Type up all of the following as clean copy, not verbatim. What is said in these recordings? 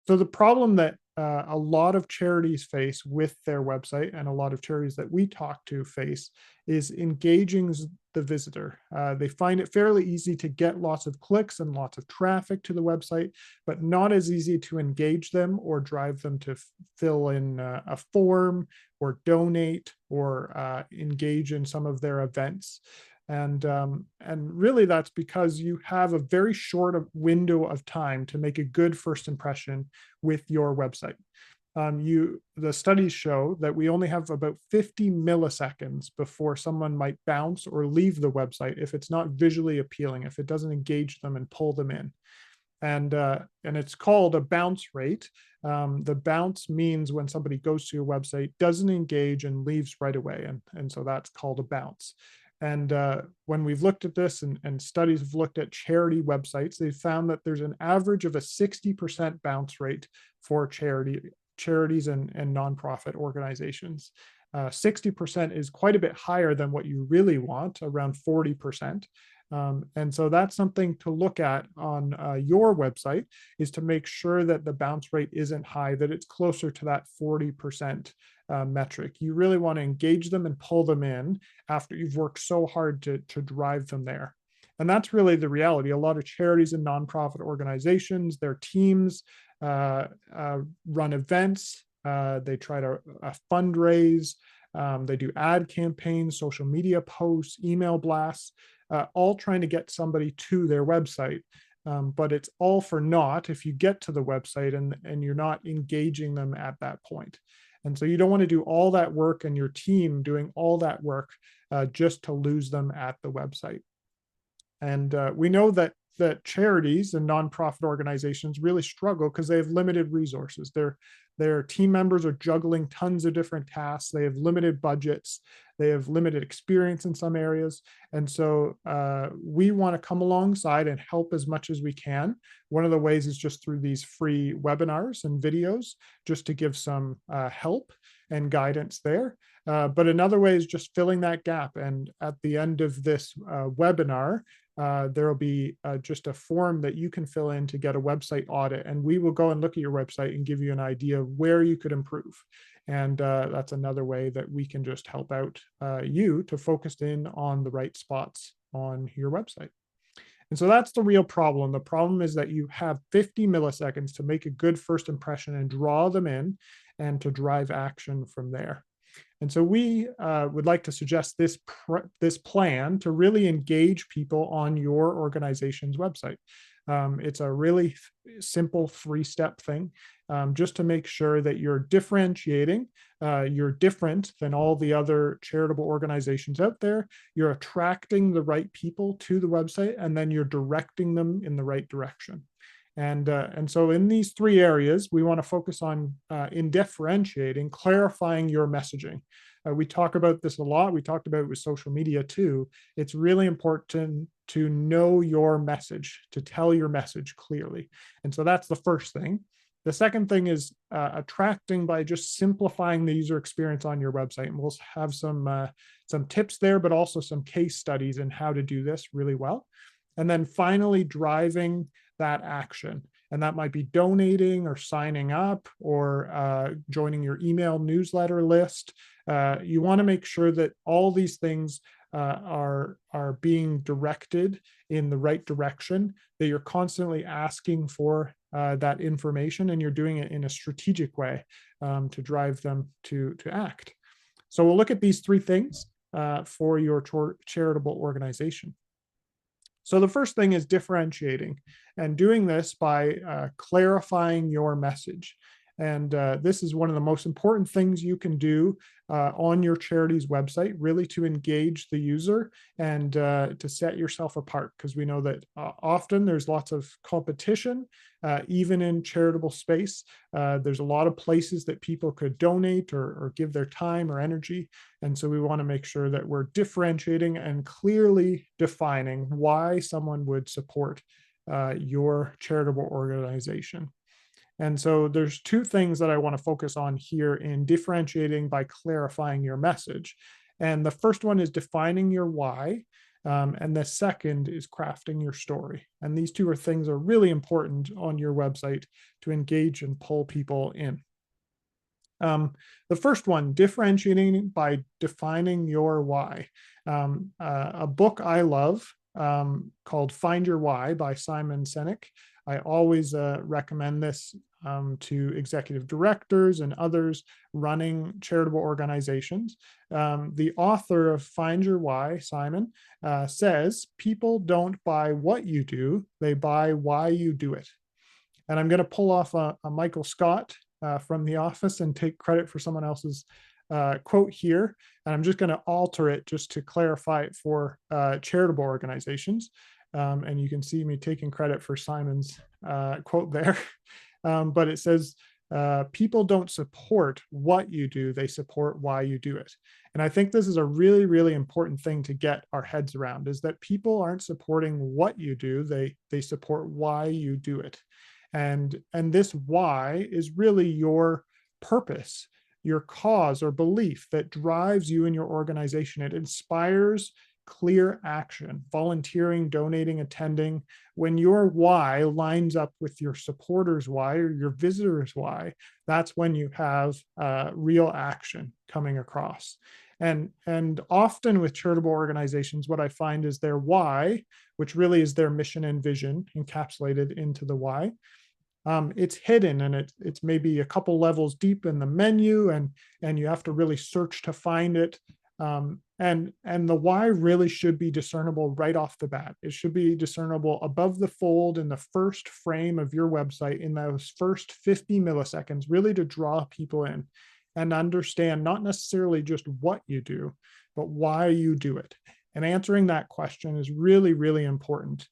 So the problem that a lot of charities face with their website, and a lot of charities that we talk to face, is engaging the visitor. They find it fairly easy to get lots of clicks and lots of traffic to the website, but not as easy to engage them or drive them to fill in a form or donate or engage in some of their events. And really that's because you have a very short window of time to make a good first impression with your website. The studies show that we only have about 50 milliseconds before someone might bounce or leave the website if it's not visually appealing, if it doesn't engage them and pull them in. And it's called a bounce rate. The bounce means when somebody goes to your website, doesn't engage and leaves right away, and so that's called a bounce. And when we've looked at this, and studies have looked at charity websites, they've found that there's an average of a 60% bounce rate for charities and nonprofit organizations. 60% is quite a bit higher than what you really want, around 40%. And so that's something to look at on your website, is to make sure that the bounce rate isn't high, that it's closer to that 40% metric. You really want to engage them and pull them in after you've worked so hard to drive them there. And that's really the reality. A lot of charities and nonprofit organizations, their teams run events, they try to fundraise, they do ad campaigns, social media posts, email blasts, all trying to get somebody to their website. But it's all for naught if you get to the website and you're not engaging them at that point. And so you don't want to do all that work and your team doing all that work just to lose them at the website. And we know that charities and nonprofit organizations really struggle because they have limited resources. Their team members are juggling tons of different tasks. They have limited budgets. They have limited experience in some areas. And so we want to come alongside and help as much as we can. One of the ways is just through these free webinars and videos, just to give some help and guidance there. But another way is just filling that gap. And at the end of this webinar, there will be just a form that you can fill in to get a website audit. And we will go and look at your website and give you an idea of where you could improve. And that's another way that we can just help out you to focus in on the right spots on your website. And so that's the real problem. The problem is that you have 50 milliseconds to make a good first impression and draw them in and to drive action from there. And so we would like to suggest this plan to really engage people on your organization's website. It's a really simple 3-step thing, just to make sure that you're differentiating, you're different than all the other charitable organizations out there, you're attracting the right people to the website, and then you're directing them in the right direction. And so in these 3 areas, we want to focus on in differentiating, clarifying your messaging. We talk about this a lot. We talked about it with social media too. It's really important to know your message, to tell your message clearly. And so that's the first thing. The second thing is attracting by just simplifying the user experience on your website. And we'll have some tips there, but also some case studies in how to do this really well. And then finally, driving that action. And that might be donating or signing up or joining your email newsletter list. You want to make sure that all these things are being directed in the right direction, that you're constantly asking for that information, and you're doing it in a strategic way to drive them to act. So we'll look at these 3 things for your charitable organization. So the first thing is differentiating, and doing this by clarifying your message. And this is one of the most important things you can do on your charity's website, really to engage the user and to set yourself apart, because we know that often there's lots of competition, even in charitable space. There's a lot of places that people could donate or give their time or energy. And so we want to make sure that we're differentiating and clearly defining why someone would support your charitable organization. And so there's 2 things that I want to focus on here in differentiating by clarifying your message. And the first one is defining your why. And the second is crafting your story. And these two things are really important on your website to engage and pull people in. The first one, differentiating by defining your why. A book I love called Find Your Why by Simon Sinek. I always recommend this to executive directors and others running charitable organizations. The author of Find Your Why, Simon, says people don't buy what you do, they buy why you do it. And I'm going to pull off a Michael Scott from The Office and take credit for someone else's quote here. And I'm just going to alter it just to clarify it for charitable organizations. And you can see me taking credit for Simon's quote there. But it says, people don't support what you do, they support why you do it. And I think this is a really, really important thing to get our heads around, is that people aren't supporting what you do, they support why you do it. And this why is really your purpose, your cause or belief that drives you in your organization. It inspires clear action, volunteering, donating, attending. When your why lines up with your supporters' why or your visitors' why, that's when you have real action coming across. And often with charitable organizations, what I find is their why, which really is their mission and vision encapsulated into the why. It's hidden, and it's maybe a couple levels deep in the menu, and you have to really search to find it. And the why really should be discernible right off the bat. It should be discernible above the fold in the first frame of your website, in those first 50 milliseconds, really to draw people in and understand not necessarily just what you do, but why you do it. And answering that question is really, really important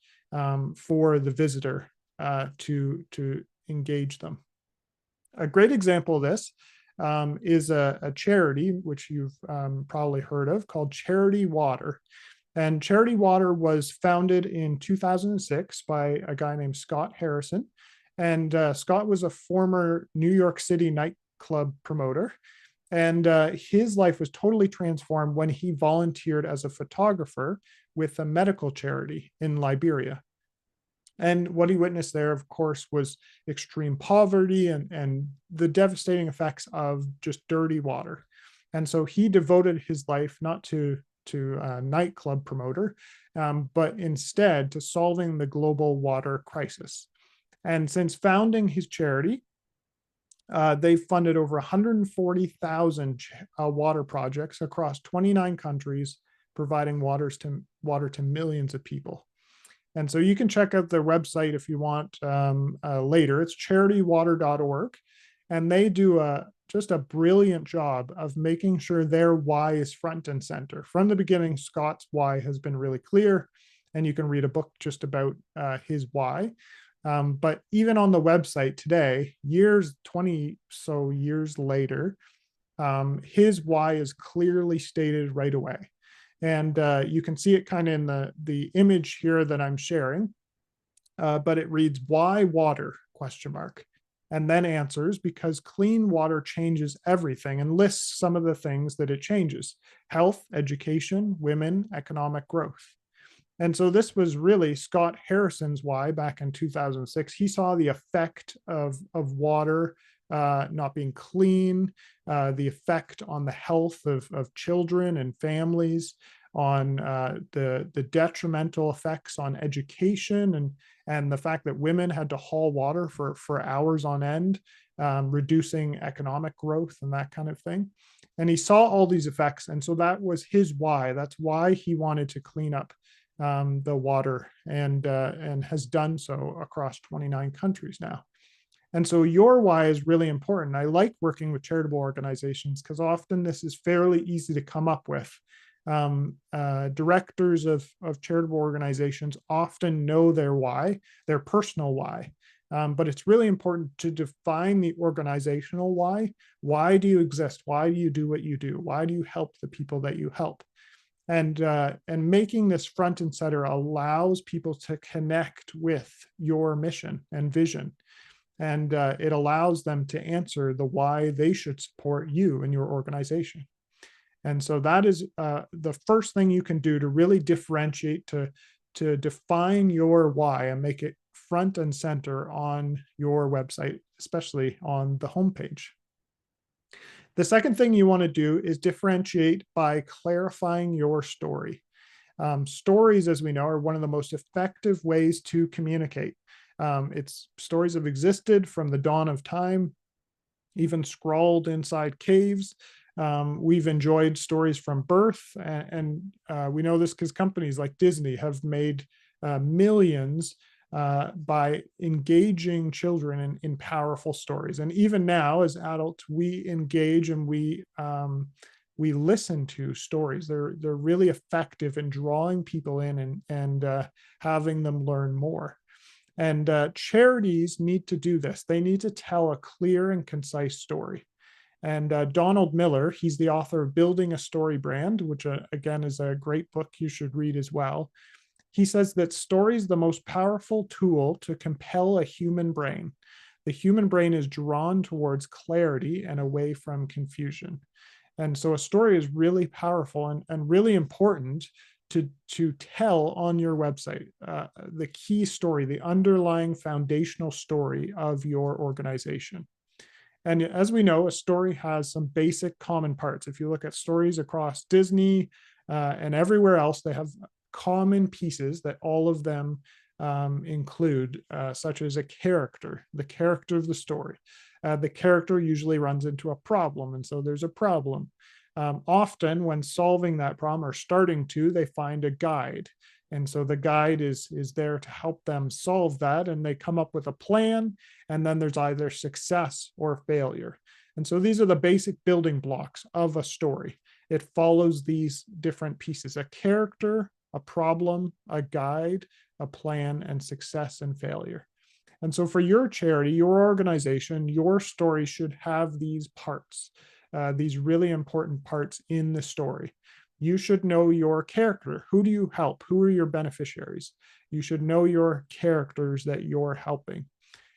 for the visitor to engage them. A great example of this is a charity, which you've probably heard of, called Charity Water. And Charity Water was founded in 2006 by a guy named Scott Harrison. And Scott was a former New York City nightclub promoter. And his life was totally transformed when he volunteered as a photographer with a medical charity in Liberia. And what he witnessed there, of course, was extreme poverty and the devastating effects of just dirty water. And so he devoted his life not to a nightclub promoter, but instead to solving the global water crisis. And since founding his charity, they've funded over 140,000 water projects across 29 countries, providing water to millions of people. And so you can check out their website if you want later. It's charitywater.org. And they do just a brilliant job of making sure their why is front and center. From the beginning, Scott's why has been really clear, and you can read a book just about his why. But even on the website today, 20 so years later, his why is clearly stated right away. And you can see it kind of in the image here that I'm sharing, but it reads, why water, ? And then answers, because clean water changes everything, and lists some of the things that it changes: health, education, women, economic growth. And so this was really Scott Harrison's why back in 2006. He saw the effect of water not being clean, the effect on the health of children and families, on the detrimental effects on education, and the fact that women had to haul water for hours on end, reducing economic growth and that kind of thing. And he saw all these effects. And so that was his why. That's why he wanted to clean up the water, and has done so across 29 countries now. And so your why is really important. I like working with charitable organizations because often this is fairly easy to come up with. Directors of charitable organizations often know their why, their personal why. But it's really important to define the organizational why. Why do you exist? Why do you do what you do? Why do you help the people that you help? And making this front and center allows people to connect with your mission and vision. And it allows them to answer the why they should support you and your organization. And so that is the first thing you can do to really differentiate, to define your why and make it front and center on your website, especially on the homepage. The second thing you want to do is differentiate by clarifying your story. Stories, as we know, are one of the most effective ways to communicate. It's stories have existed from the dawn of time, even scrawled inside caves. We've enjoyed stories from birth, and we know this because companies like Disney have made millions by engaging children in powerful stories. And even now, as adults, we engage and we listen to stories. They're really effective in drawing people in and having them learn more. And charities need to do this. They need to tell a clear and concise story. And Donald Miller, he's the author of Building a Story Brand, which again is a great book you should read as well. He says that story is the most powerful tool to compel a human brain. The human brain is drawn towards clarity and away from confusion. And so a story is really powerful and really important to tell on your website. The key story, the underlying foundational story of your organization. And as we know, a story has some basic common parts. If you look at stories across Disney and everywhere else, they have common pieces that all of them include, such as a character, the character of the story. The character usually runs into a problem, and so there's a problem. Often, when solving that problem or starting to, they find a guide. And so the guide is there to help them solve that, and they come up with a plan, and then there's either success or failure. And so these are the basic building blocks of a story. It follows these different pieces: a character, a problem, a guide, a plan, and success and failure. And so for your charity, your organization, your story should have these parts, these really important parts in the story. You should know your character. Who do you help? Who are your beneficiaries? You should know your characters that you're helping.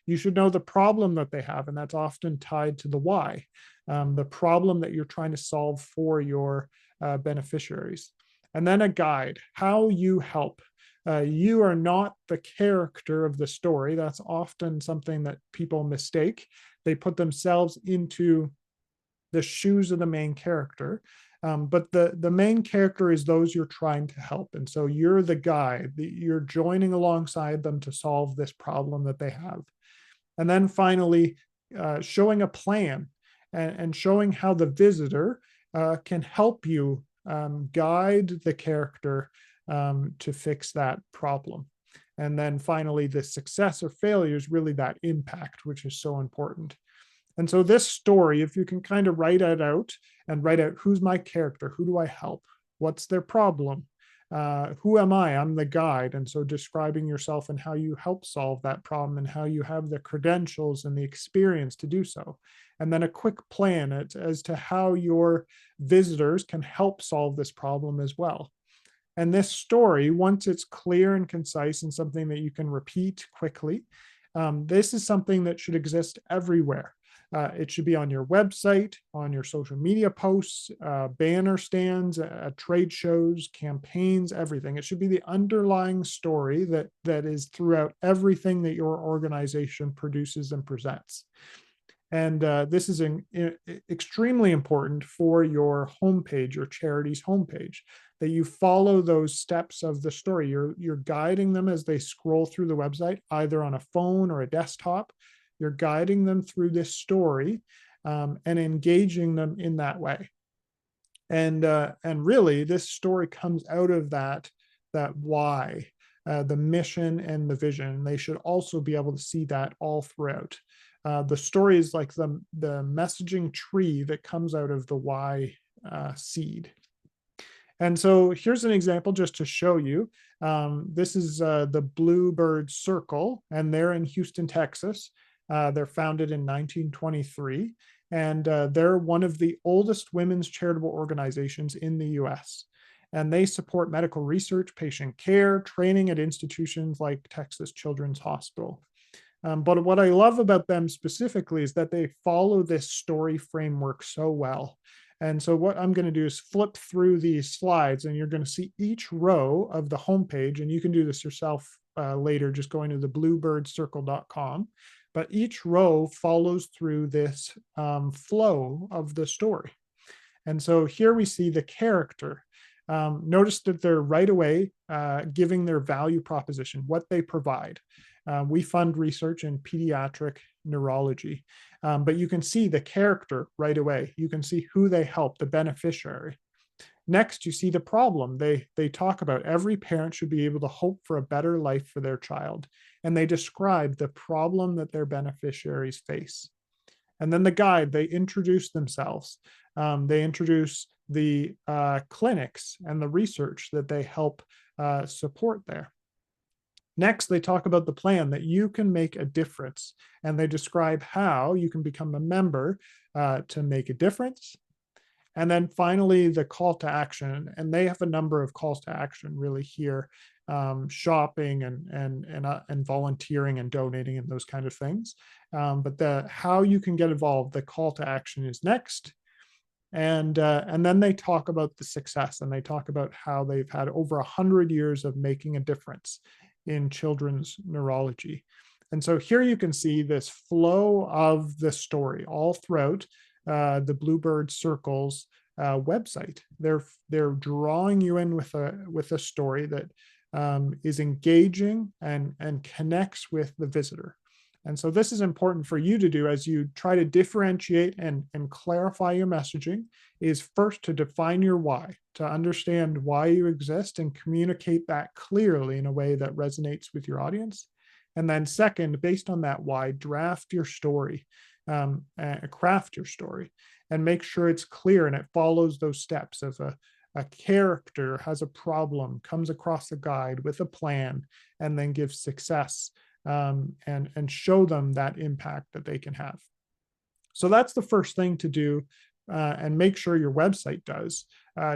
You should know the problem that they have, and that's often tied to the why, the problem that you're trying to solve for your beneficiaries. And then a guide, how you help. You are not the character of the story. That's often something that people mistake. They put themselves into the shoes of the main character. But the main character is those you're trying to help. And so you're the guide, you're joining alongside them to solve this problem that they have. And then finally, showing a plan and showing how the visitor can help you guide the character to fix that problem. And then finally, the success or failure is really that impact, which is so important. And so this story, if you can kind of write it out and write out, who's my character? Who do I help? What's their problem? Who am I? I'm the guide. And so describing yourself and how you help solve that problem and how you have the credentials and the experience to do so. And then a quick plan as to how your visitors can help solve this problem as well. And this story, once it's clear and concise and something that you can repeat quickly, this is something that should exist everywhere. It should be on your website, on your social media posts, banner stands, at trade shows, campaigns, everything. It should be the underlying story that is throughout everything that your organization produces and presents. And this is extremely important for your homepage, your charity's homepage, that you follow those steps of the story. You're guiding them as they scroll through the website, either on a phone or a desktop. You're guiding them through this story and engaging them in that way. And really, this story comes out of that why, the mission and the vision. They should also be able to see that all throughout. The story is like the messaging tree that comes out of the why seed. And so here's an example just to show you. This is the Bluebird Circle, and they're in Houston, Texas. They're founded in 1923, and they're one of the oldest women's charitable organizations in the US. And they support medical research, patient care, training at institutions like Texas Children's Hospital. But what I love about them specifically is that they follow this story framework so well. And so what I'm going to do is flip through these slides, and you're going to see each row of the homepage. And you can do this yourself later, just going to the bluebirdcircle.com. But each row follows through this flow of the story. And so here we see the character. Notice that they're right away giving their value proposition, what they provide. We fund research in pediatric neurology, but you can see the character right away. You can see who they help, the beneficiary. Next, you see the problem. They talk about every parent should be able to hope for a better life for their child, and they describe the problem that their beneficiaries face. And then the guide, they introduce themselves. They introduce the clinics and the research that they help support there. Next, they talk about the plan that you can make a difference, and they describe how you can become a member to make a difference. And then finally, the call to action, and they have a number of calls to action really here, shopping and volunteering and donating and those kind of things. But the how you can get involved, the call to action is next. And then they talk about the success, and they talk about how they've had over 100 years of making a difference in children's neurology. And so here you can see this flow of the story all throughout the Bluebird Circles website. They're drawing you in with a story that is engaging and connects with the visitor. And so this is important for you to do as you try to differentiate and clarify your messaging, is first to define your why, to understand why you exist and communicate that clearly in a way that resonates with your audience. And then second, based on that why, draft your story, craft your story, and make sure it's clear and it follows those steps of a character has a problem, comes across a guide with a plan, and then gives success, and show them that impact that they can have. So that's the first thing to do, and make sure your website does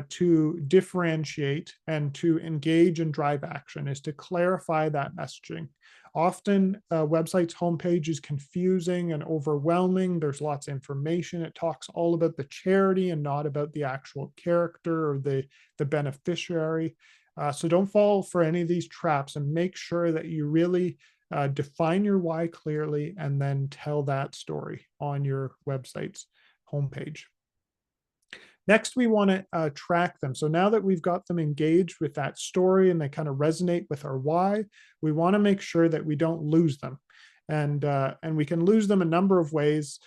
to differentiate and to engage and drive action, is to clarify that messaging. Often websites homepage is confusing and overwhelming. There's lots of information. It talks all about the charity and not about the actual character or the beneficiary. So don't fall for any of these traps, and make sure that you really define your why clearly, and then tell that story on your website's homepage. Next, we want to track them. So now that we've got them engaged with that story and they kind of resonate with our why, we want to make sure that we don't lose them. And we can lose them a number of ways.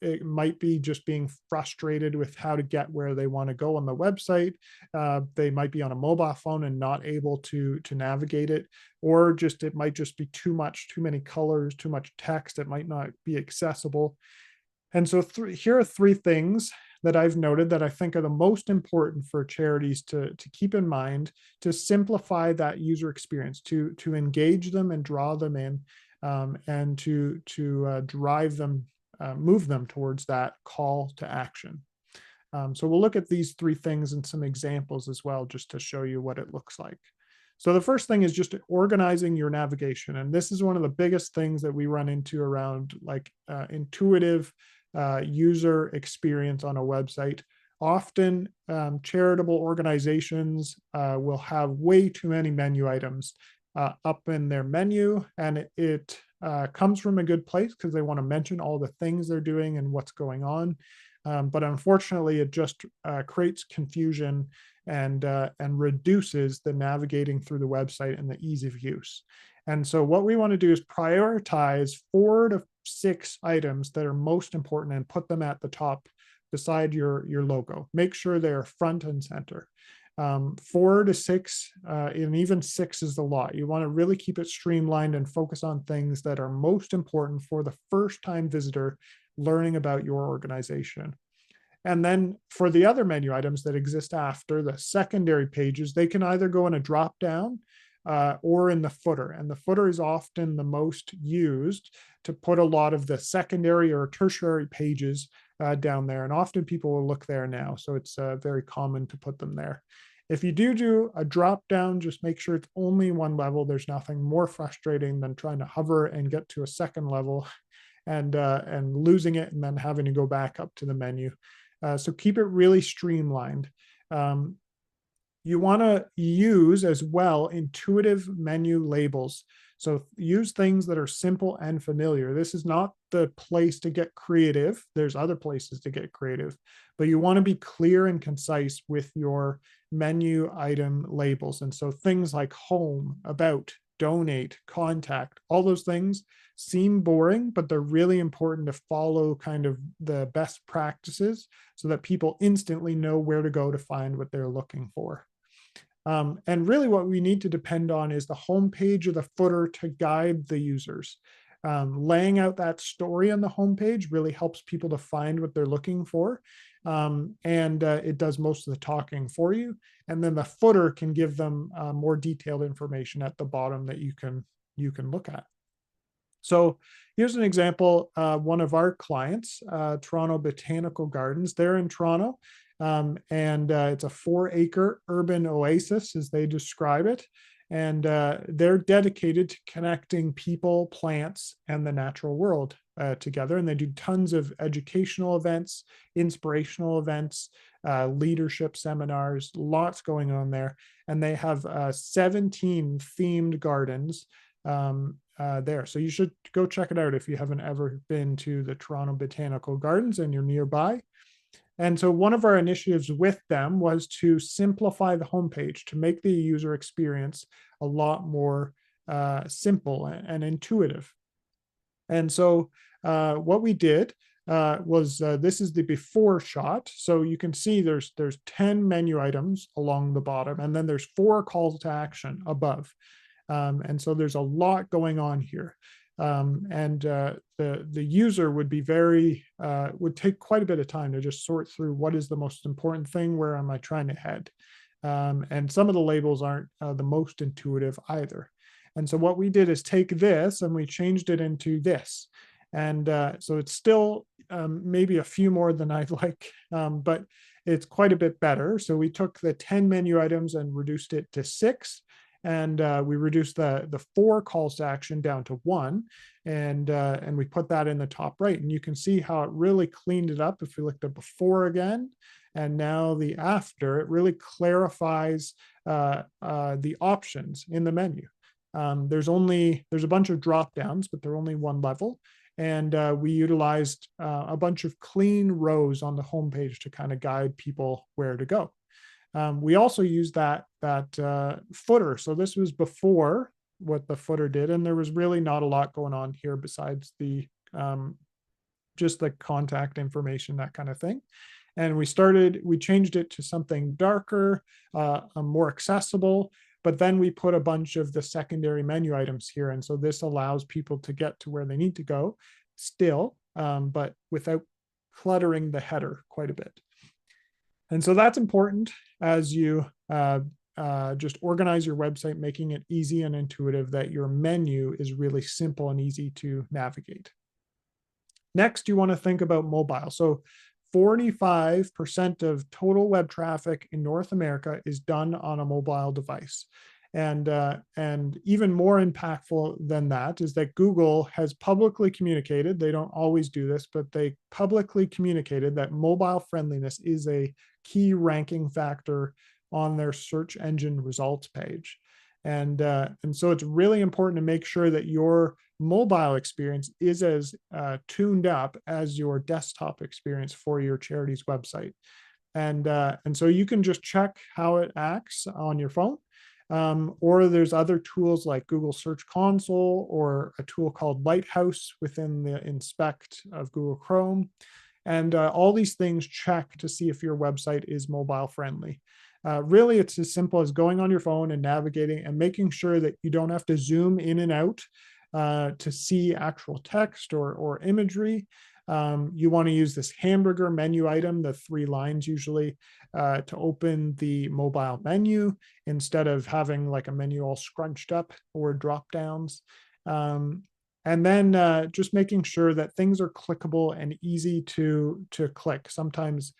It might be just being frustrated with how to get where they want to go on the website. They might be on a mobile phone and not able to navigate it, or just it might just be too many colors, too much text. It might not be accessible. And so here are three things that I've noted that I think are the most important for charities to keep in mind to simplify that user experience, to engage them and draw them in, and to drive them, move them towards that call to action. So we'll look at these three things and some examples as well, just to show you what it looks like. So the first thing is just organizing your navigation. And this is one of the biggest things that we run into around like intuitive user experience on a website. Often charitable organizations will have way too many menu items up in their menu, and it comes from a good place because they want to mention all the things they're doing and what's going on. But unfortunately, it just creates confusion and reduces the navigating through the website and the ease of use. And so what we want to do is prioritize 4 to 6 items that are most important and put them at the top beside your logo. Make sure they're front and center. 4 to 6, and even 6 is a lot. You want to really keep it streamlined and focus on things that are most important for the first time visitor learning about your organization. And then for the other menu items that exist after, the secondary pages, they can either go in a drop down or in the footer. And the footer is often the most used to put a lot of the secondary or tertiary pages down there. And often people will look there now. So it's very common to put them there. If you do a drop down, just make sure it's only one level. There's nothing more frustrating than trying to hover and get to a second level and losing it and then having to go back up to the menu. So keep it really streamlined. Um, you want to use as well intuitive menu labels. So use things that are simple and familiar. This is not the place to get creative. There's other places to get creative, but you want to be clear and concise with your menu item labels. And so things like home, about, donate, contact, all those things seem boring, but they're really important to follow kind of the best practices so that people instantly know where to go to find what they're looking for. And really what we need to depend on is the homepage or the footer to guide the users. Laying out that story on the homepage really helps people to find what they're looking for. And it does most of the talking for you. And then the footer can give them more detailed information at the bottom that you can look at. So here's an example. One of our clients, Toronto Botanical Gardens, they're in Toronto, and it's a 4-acre urban oasis, as they describe it. And they're dedicated to connecting people, plants, and the natural world together. And they do tons of educational events, inspirational events, leadership seminars, lots going on there. And they have 17 themed gardens there. So you should go check it out if you haven't ever been to the Toronto Botanical Gardens and you're nearby. And so one of our initiatives with them was to simplify the homepage to make the user experience a lot more simple and intuitive. And so what we did was this is the before shot. So you can see there's 10 menu items along the bottom, and then there's 4 calls to action above. And so there's a lot going on here. And the user would be would take quite a bit of time to just sort through what is the most important thing, where am I trying to head? And some of the labels aren't the most intuitive either. And so what we did is take this and we changed it into this. And so it's still maybe a few more than I'd like, but it's quite a bit better. So we took the 10 menu items and reduced it to 6. And we reduced the 4 calls to action down to 1, and we put that in the top right. And you can see how it really cleaned it up. If you look at the before again, and now the after, it really clarifies the options in the menu. There's a bunch of drop downs, but they're only one level. And we utilized a bunch of clean rows on the homepage to kind of guide people where to go. We also used that footer. So this was before what the footer did, and there was really not a lot going on here besides the just the contact information, that kind of thing. And we changed it to something darker, more accessible, but then we put a bunch of the secondary menu items here. And so this allows people to get to where they need to go still, but without cluttering the header quite a bit. And so that's important as you just organize your website, making it easy and intuitive, that your menu is really simple and easy to navigate. Next, you want to think about mobile. So 45% of total web traffic in North America is done on a mobile device. And even more impactful than that is that Google has publicly communicated, they don't always do this, but they publicly communicated that mobile friendliness is a key ranking factor on their search engine results page. And so it's really important to make sure that your mobile experience is as tuned up as your desktop experience for your charity's website. And so you can just check how it acts on your phone. Or there's other tools like Google Search Console, or a tool called Lighthouse within the Inspect of Google Chrome. And all these things check to see if your website is mobile friendly. Really, it's as simple as going on your phone and navigating and making sure that you don't have to zoom in and out to see actual text or imagery. You want to use this hamburger menu item, the 3 lines usually, to open the mobile menu instead of having like a menu all scrunched up or drop downs. And then just making sure that things are clickable and easy to click. Sometimes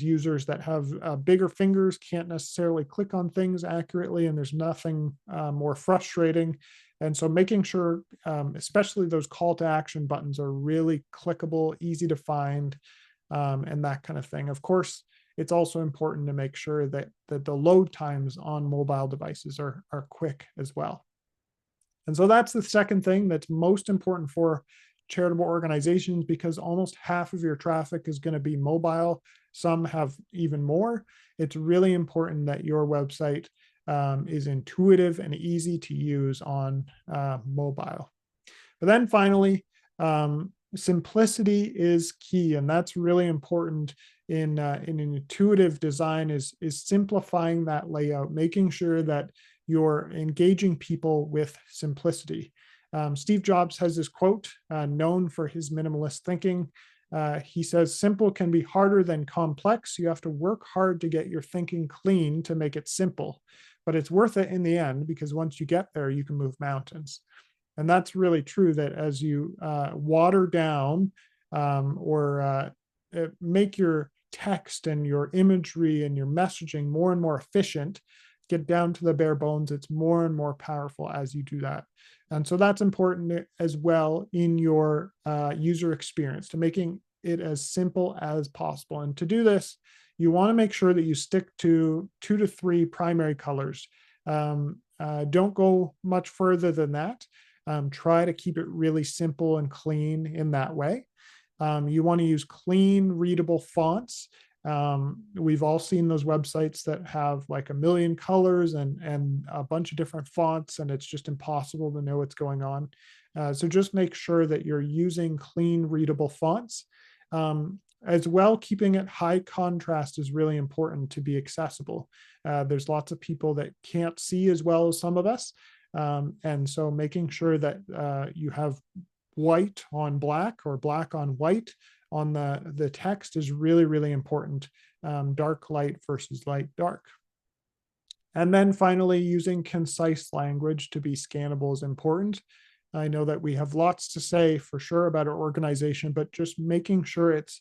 users that have bigger fingers can't necessarily click on things accurately, and there's nothing more frustrating. And so making sure, especially those call to action buttons, are really clickable, easy to find, and that kind of thing. Of course, it's also important to make sure that the load times on mobile devices are quick as well. And so that's the second thing that's most important for charitable organizations, because almost half of your traffic is going to be mobile. Some have even more. It's really important that your website is intuitive and easy to use on mobile. But then finally, simplicity is key, and that's really important in an intuitive design. Is simplifying that layout, making sure that you're engaging people with simplicity. Steve Jobs has this quote, known for his minimalist thinking. He says, "Simple can be harder than complex. You have to work hard to get your thinking clean to make it simple, but it's worth it in the end, because once you get there, you can move mountains." And that's really true, that as you water down or make your text and your imagery and your messaging more and more efficient, get down to the bare bones, it's more and more powerful as you do that. And so that's important as well in your user experience, to making it as simple as possible. And to do this, you want to make sure that you stick to 2 to 3 primary colors. Don't go much further than that. Try to keep it really simple and clean in that way. You want to use clean, readable fonts. We've all seen those websites that have like a million colors and a bunch of different fonts, and it's just impossible to know what's going on. So just make sure that you're using clean, readable fonts. As well, keeping it high contrast is really important to be accessible. There's lots of people that can't see as well as some of us. And so making sure that you have white on black or black on white on the text is really, really important. Dark light versus light dark. And then finally, using concise language to be scannable is important. I know that we have lots to say for sure about our organization, but just making sure it's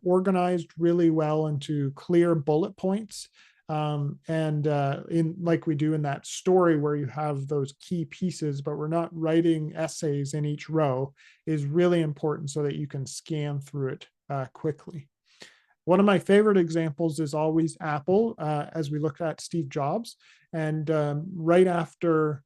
organized really well into clear bullet points. And in like we do in that story where you have those key pieces, but we're not writing essays in each row, is really important so that you can scan through it quickly. One of my favorite examples is always Apple, as we look at Steve Jobs. And right after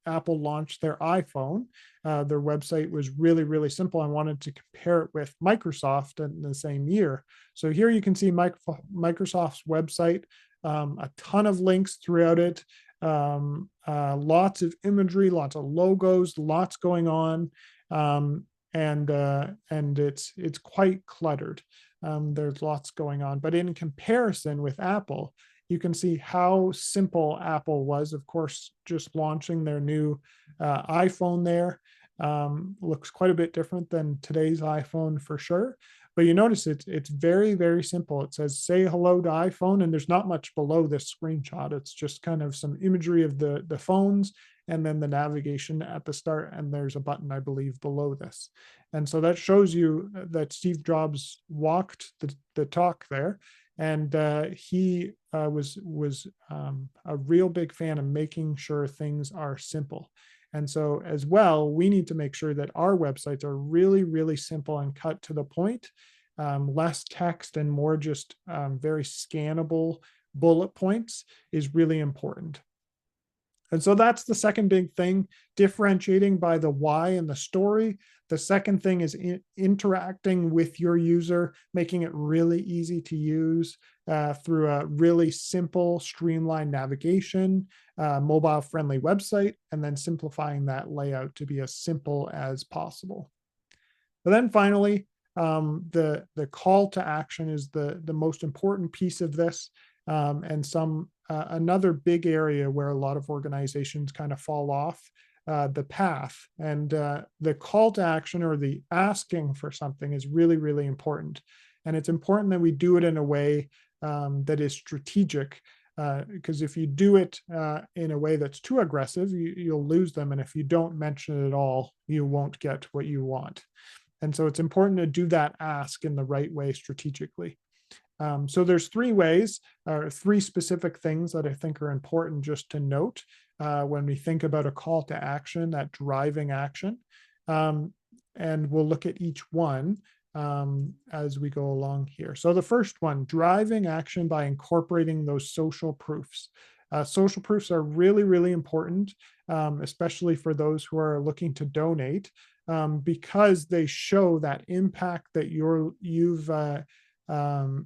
Apple launched their iPhone, their website was really, really simple. I wanted to compare it with Microsoft in the same year. So here you can see Microsoft's website, a ton of links throughout it, lots of imagery, lots of logos, lots going on, and it's quite cluttered. There's lots going on, but in comparison with Apple, you can see how simple Apple was. Of course, just launching their new iPhone there looks quite a bit different than today's iPhone for sure. But you notice it's very, very simple. It says, "Say hello to iPhone," and there's not much below this screenshot. It's just kind of some imagery of the phones and then the navigation at the start. And there's a button, I believe, below this. And so that shows you that Steve Jobs walked the talk there. And he was a real big fan of making sure things are simple. And so as well, we need to make sure that our websites are really, really simple and cut to the point, less text and more just very scannable bullet points is really important. And so that's the second big thing, differentiating by the why and the story. The second thing is interacting with your user, making it really easy to use through a really simple, streamlined navigation, mobile-friendly website, and then simplifying that layout to be as simple as possible. But then finally, the call to action is the most important piece of this, and another big area where a lot of organizations kind of fall off the path. And the call to action, or the asking for something, is really, really important. And it's important that we do it in a way that is strategic, because if you do it in a way that's too aggressive, you'll lose them. And if you don't mention it at all, you won't get what you want. And so it's important to do that ask in the right way strategically. So there's 3 ways, or 3 specific things that I think are important just to note when we think about a call to action, that driving action. And we'll look at each one. as we go along here. So the first one, driving action by incorporating those social proofs. Social proofs are really, really important, especially for those who are looking to donate, because they show that impact that you've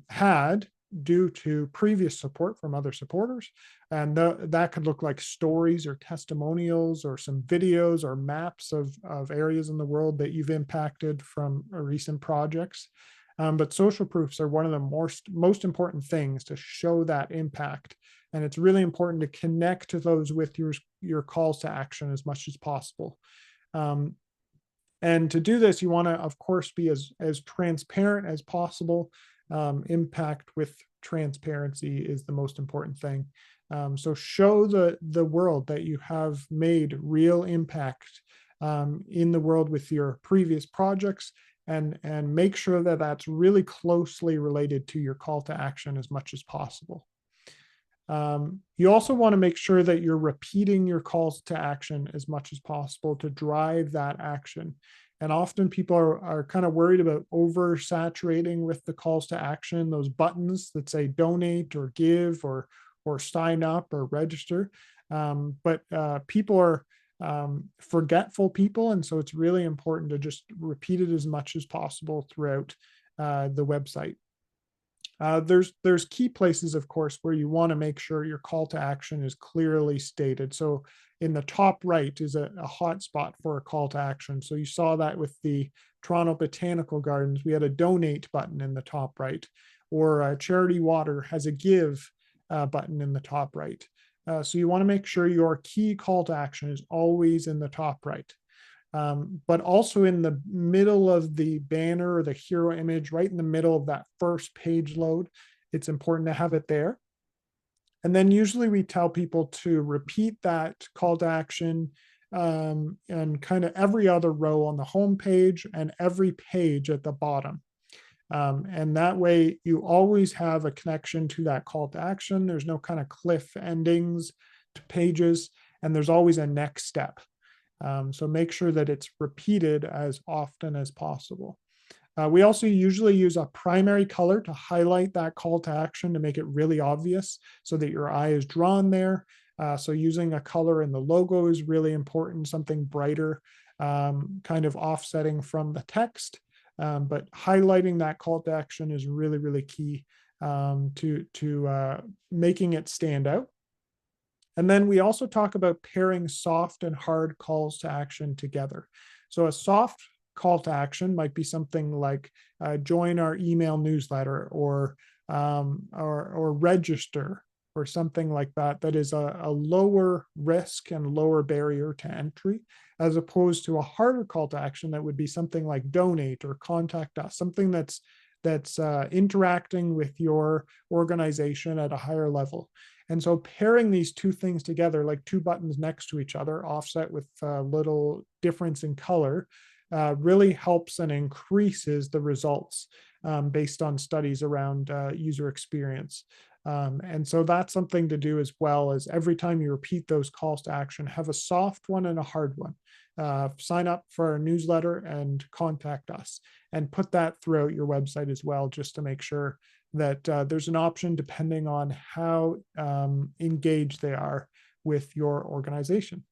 had due to previous support from other supporters. And that could look like stories or testimonials or some videos or maps of areas in the world that you've impacted from recent projects. But social proofs are one of the most important things to show that impact. And it's really important to connect to those with your calls to action as much as possible. Um, and to do this, you want to, of course, be as transparent as possible. Impact with transparency is the most important thing. So show the world that you have made real impact in the world with your previous projects, and make sure that that's really closely related to your call to action as much as possible. You also want to make sure that you're repeating your calls to action as much as possible to drive that action. And often people are kind of worried about oversaturating with the calls to action, those buttons that say donate or give or sign up or register. But people are forgetful people. And so it's really important to just repeat it as much as possible throughout the website. There's key places, of course, where you want to make sure your call to action is clearly stated. So in the top right is a hot spot for a call to action. So you saw that with the Toronto Botanical Gardens. We had a donate button in the top right, or Charity Water has a give button in the top right. So you want to make sure your key call to action is always in the top right. But also in the middle of the banner or the hero image, right in the middle of that first page load, it's important to have it there. And then usually we tell people to repeat that call to action and kind of every other row on the home page and every page at the bottom. And that way you always have a connection to that call to action. There's no kind of cliff endings to pages, and there's always a next step. So make sure that it's repeated as often as possible. We also usually use a primary color to highlight that call to action to make it really obvious so that your eye is drawn there. So using a color in the logo is really important, something brighter, kind of offsetting from the text. But highlighting that call to action is really, really key to making it stand out. And then we also talk about pairing soft and hard calls to action together. So a soft call to action might be something like join our email newsletter or register or something like that, that is a lower risk and lower barrier to entry, as opposed to a harder call to action that would be something like donate or contact us, something that's interacting with your organization at a higher level. And so pairing these two things together, like two buttons next to each other, offset with a little difference in color, really helps and increases the results based on studies around user experience. And so that's something to do as well, as every time you repeat those calls to action, have a soft one and a hard one. Sign up for our newsletter and contact us, and put that throughout your website as well, just to make sure that there's an option depending on how engaged they are with your organization.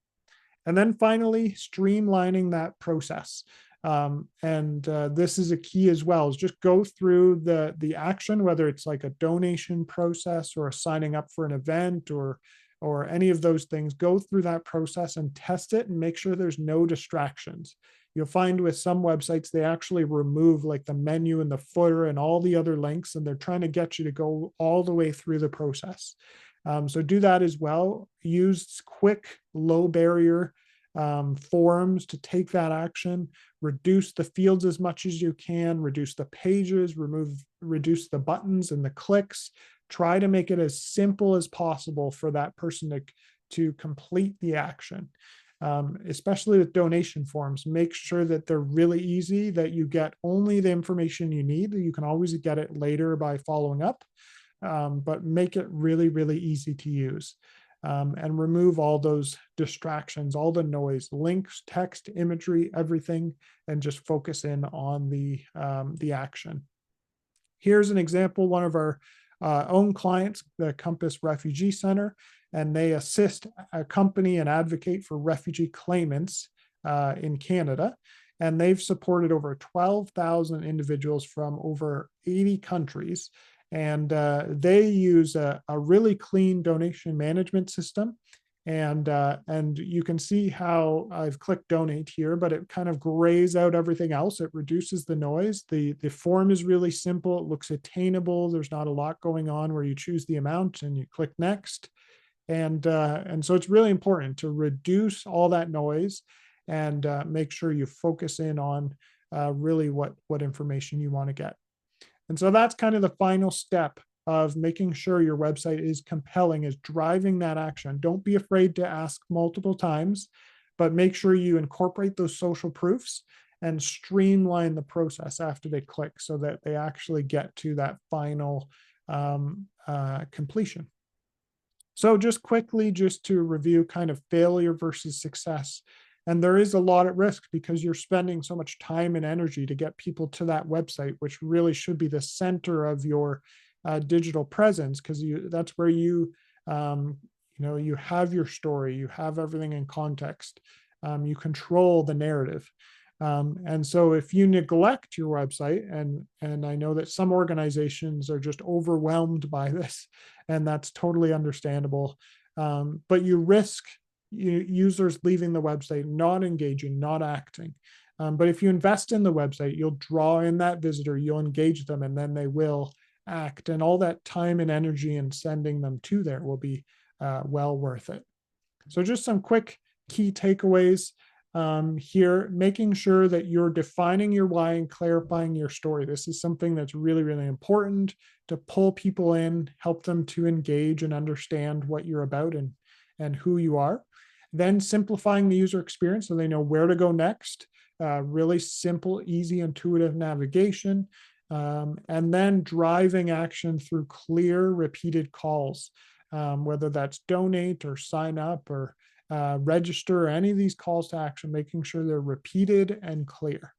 And then finally, streamlining that process. This is a key as well, is just go through the action, whether it's like a donation process or a signing up for an event or any of those things. Go through that process and test it and make sure there's no distractions. You'll find with some websites, they actually remove like the menu and the footer and all the other links, and they're trying to get you to go all the way through the process. So do that as well. Use quick, low barrier forms to take that action. Reduce the fields as much as you can, reduce the pages, reduce the buttons and the clicks. Try to make it as simple as possible for that person to complete the action. Especially with donation forms, make sure that they're really easy, that you get only the information you need. You can always get it later by following up, but make it really, really easy to use. and remove all those distractions, all the noise, links, text, imagery, everything, and just focus in on the action. Here's an example, one of our own clients, the Compass Refugee Center, and they assist, accompany, and advocate for refugee claimants in Canada. And they've supported over 12,000 individuals from over 80 countries. And they use a really clean donation management system. And you can see how I've clicked donate here, but it kind of grays out everything else. It reduces the noise. The form is really simple. It looks attainable. There's not a lot going on where you choose the amount and you click next. And so it's really important to reduce all that noise and make sure you focus in on really what information you want to get. And so that's kind of the final step of making sure your website is compelling, is driving that action. Don't be afraid to ask multiple times, but make sure you incorporate those social proofs and streamline the process after they click so that they actually get to that final completion. So just quickly, just to review kind of failure versus success. And there is a lot at risk because you're spending so much time and energy to get people to that website, which really should be the center of your digital presence, because that's where you have your story, you have everything in context, you control the narrative. And so if you neglect your website, and I know that some organizations are just overwhelmed by this, and that's totally understandable, but you risk users leaving the website, not engaging, not acting. But if you invest in the website, you'll draw in that visitor, you'll engage them, and then they will act. And all that time and energy in sending them to there will be well worth it. So just some quick key takeaways here, making sure that you're defining your why and clarifying your story. This is something that's really, really important to pull people in, help them to engage and understand what you're about and who you are. Then simplifying the user experience so they know where to go next. Really simple, easy, intuitive navigation. And then driving action through clear, repeated calls, whether that's donate or sign up or register, or any of these calls to action, making sure they're repeated and clear.